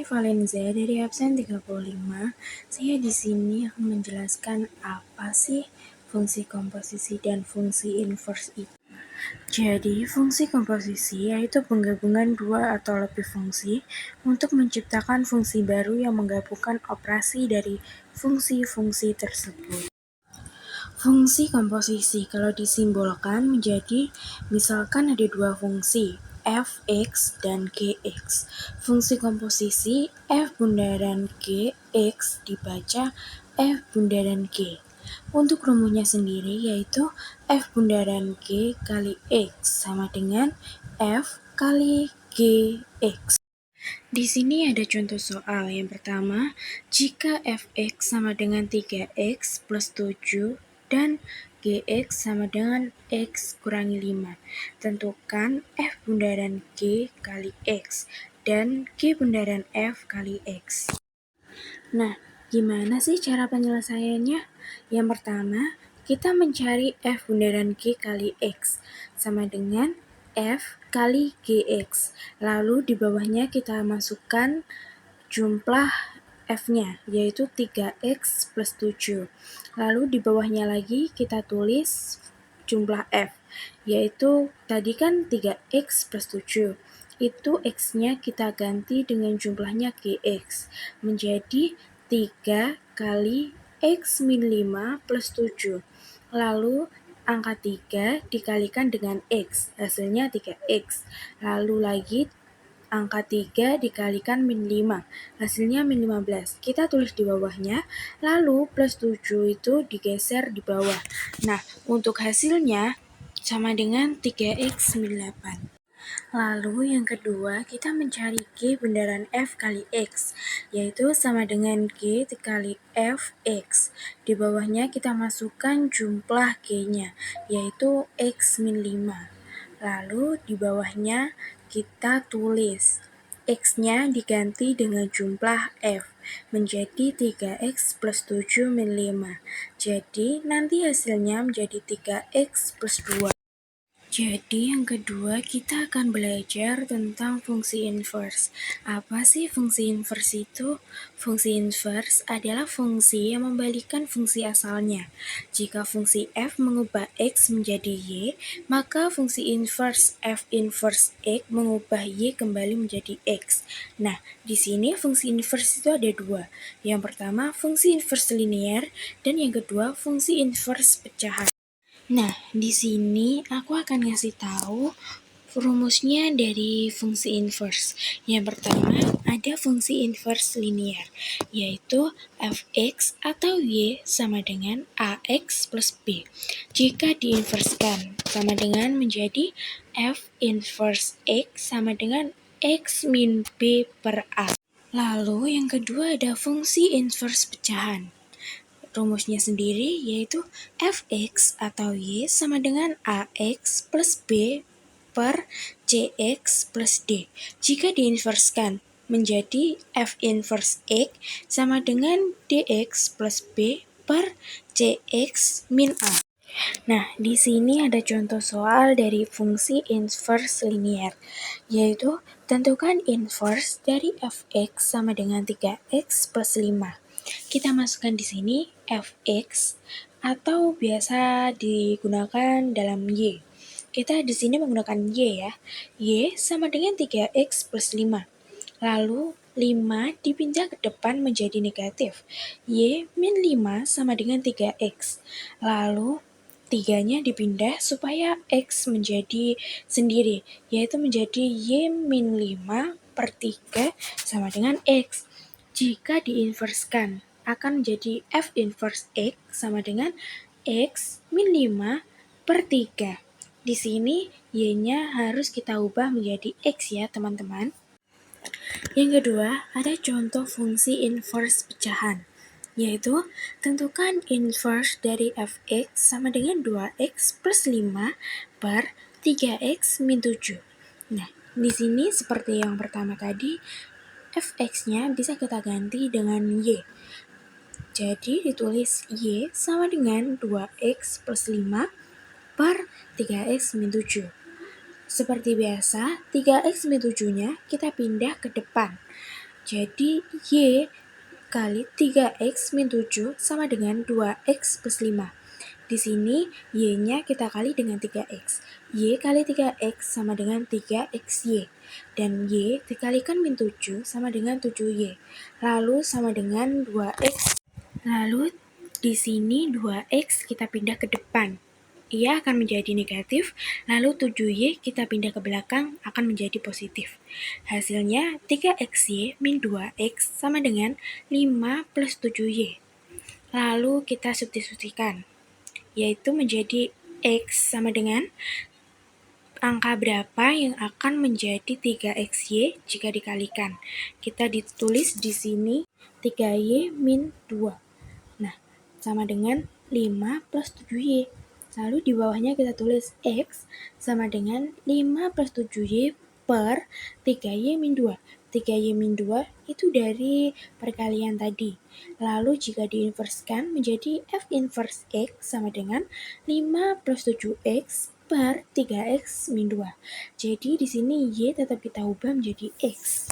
Valenza dari absen 35. Saya di sini akan menjelaskan apa sih fungsi komposisi dan fungsi inverse itu. Jadi, fungsi komposisi yaitu penggabungan dua atau lebih fungsi untuk menciptakan fungsi baru yang menggabungkan operasi dari fungsi-fungsi tersebut. Fungsi komposisi kalau disimbolkan menjadi misalkan ada dua fungsi, f(x) dan g(x). Fungsi komposisi f bundaran g(x) dibaca f bundaran g. Untuk rumusnya sendiri yaitu f bundaran g kali x sama dengan f kali gx. Di sini ada contoh soal. Yang pertama, jika fx sama dengan 3x plus 7 dan gx sama dengan x kurangi 5. Tentukan f bundaran g kali x dan g bundaran f kali x. Nah, gimana sih cara penyelesaiannya? Yang pertama, kita mencari f bundaran g kali x sama dengan f kali gx. Lalu di bawahnya kita masukkan jumlah f-nya, yaitu 3x plus 7. Lalu di bawahnya lagi kita tulis jumlah f, yaitu tadi kan 3x plus 7. Itu x-nya kita ganti dengan jumlahnya gx, menjadi 3 kali x min 5 plus 7. Lalu angka 3 dikalikan dengan x, hasilnya 3x. Lalu lagi angka 3 dikalikan min 5, hasilnya min 15. Kita tulis di bawahnya, lalu plus 7 itu digeser di bawah. Nah, untuk hasilnya sama dengan 3x min 8. Lalu yang kedua, kita mencari g bundaran f kali x, yaitu sama dengan g dikali fx. Di bawahnya kita masukkan jumlah g-nya, yaitu x min 5. Lalu di bawahnya kita tulis x-nya diganti dengan jumlah f, menjadi 3x plus 7 min 5. Jadi nanti hasilnya menjadi 3x plus 2. Jadi yang kedua kita akan belajar tentang fungsi inverse. Apa sih fungsi inverse itu? Fungsi inverse adalah fungsi yang membalikkan fungsi asalnya. Jika fungsi f mengubah x menjadi y, maka fungsi inverse f inverse x mengubah y kembali menjadi x. Nah, di sini fungsi inverse itu ada dua. Yang pertama fungsi inverse linear dan yang kedua fungsi inverse pecahan. Nah, di sini aku akan ngasih tahu rumusnya dari fungsi inverse. Yang pertama, ada fungsi inverse linear, yaitu fx atau y sama dengan ax plus b. Jika diinverskan, sama dengan menjadi f inverse x sama dengan x min b per a. Lalu yang kedua ada fungsi inverse pecahan. Rumusnya sendiri yaitu fx atau y sama dengan ax plus b per cx plus d. Jika diinverskan menjadi f inverse x sama dengan dx plus b per cx min a. Nah, di sini ada contoh soal dari fungsi inverse linear, yaitu tentukan inverse dari fx sama dengan 3x plus 5. Kita masukkan di sini fx atau biasa digunakan dalam y. Kita di sini menggunakan y ya. Y sama dengan 3x plus 5. Lalu 5 dipindah ke depan menjadi negatif. Y min 5 sama dengan 3x. Lalu 3-nya dipindah supaya x menjadi sendiri, yaitu menjadi y min 5 per 3 sama dengan x. Jika diinverskan, akan menjadi f inverse x sama dengan x min 5 per 3. Di sini y-nya harus kita ubah menjadi x ya teman-teman. Yang kedua, ada contoh fungsi inverse pecahan, yaitu tentukan inverse dari fx sama dengan 2x plus 5 per 3x min 7. Nah, di sini seperti yang pertama tadi, fx-nya bisa kita ganti dengan y. Jadi ditulis y sama dengan 2x plus 5 per 3x min 7. Seperti biasa, 3x min 7-nya kita pindah ke depan. Jadi Y kali 3X min 7 sama dengan 2X plus 5. Di sini Y-nya kita kali dengan 3X. Y kali 3X sama dengan 3XY. Dan Y dikalikan min 7 sama dengan 7Y. Lalu sama dengan 2X. Lalu di sini 2X kita pindah ke depan. Ia akan menjadi negatif, lalu 7Y kita pindah ke belakang akan menjadi positif. Hasilnya 3XY min 2X sama dengan 5 plus 7Y. Lalu kita substitusikan, yaitu menjadi X sama dengan angka berapa yang akan menjadi 3XY jika dikalikan. Kita ditulis di sini 3Y min 2. Nah, sama dengan 5 plus 7Y. Lalu di bawahnya kita tulis X sama dengan 5 plus 7Y per 3Y min 2. 3Y min 2 itu dari perkalian tadi. Lalu jika diinverskan menjadi F inverse X sama dengan 5 plus 7X per 3X min 2. Jadi di sini Y tetap kita ubah menjadi X.